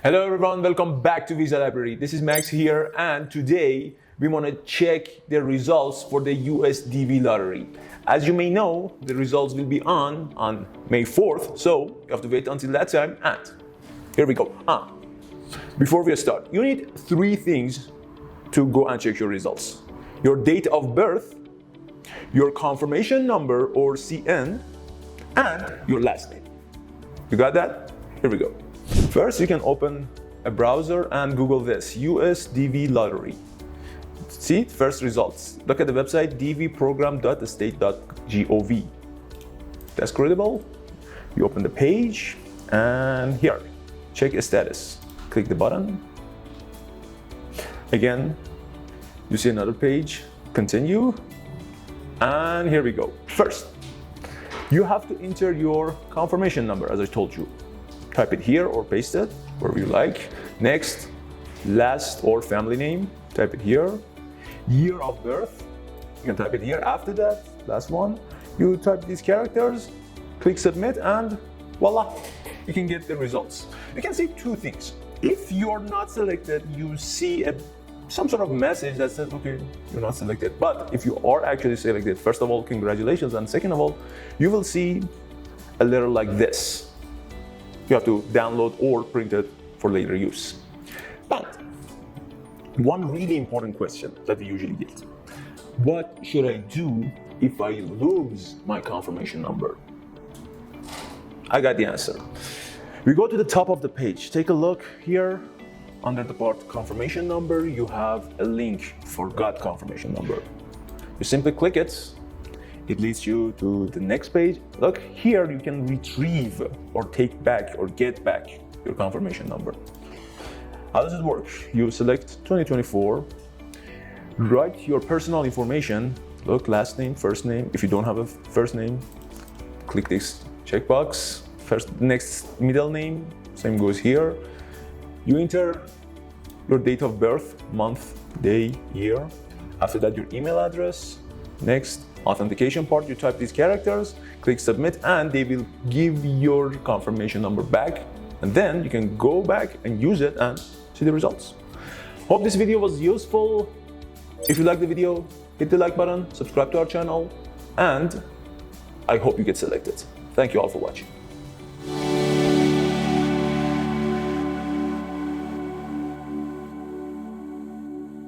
Hello everyone, welcome back to Visa Library. This is Max here, and today we want to check the results for the USDV lottery. As you may know, the results will be on May 4th, so you have to wait until that time, and here we go. Before we start, you need three things to go and check your results. Your date of birth, your confirmation number or CN, and your last name. You got that? Here we go. First, you can open a browser and Google this, USDV lottery. See, first results. Look at the website, dvprogram.state.gov. That's credible. You open the page, and here, check status. Click the button. Again, you see another page, continue, and here we go. First, you have to enter your confirmation number, as I told you. Type it here or paste it, wherever you like. Next, last or family name, type it here. Year of birth, you can type it here. After that, last one, you type these characters, click submit, and voila, you can get the results. You can see two things. If you're not selected, you see some sort of message that says, okay, you're not selected. But if you are actually selected, first of all, congratulations, and second of all, you will see a letter like this. You have to download or print it for later use. But one really important question that we usually get: what should I do if I lose my confirmation number? I got the answer. We go to the top of the page. Take a look here. Under the part confirmation number, you have a link, forgot confirmation number. You simply click it. It leads you to the next page. Look, here you can retrieve or take back or get back your confirmation number. How does it work? You select 2024, write your personal information. Look, last name, first name. If you don't have a first name, click this checkbox. Next, middle name, same goes here. You enter your date of birth, month, day, year. After that, your email address. Next, authentication part, you type these characters, click submit, and they will give your confirmation number back. And then you can go back and use it and see the results. Hope this video was useful. If you like the video, hit the like button, subscribe to our channel, and I hope you get selected. Thank you all for watching.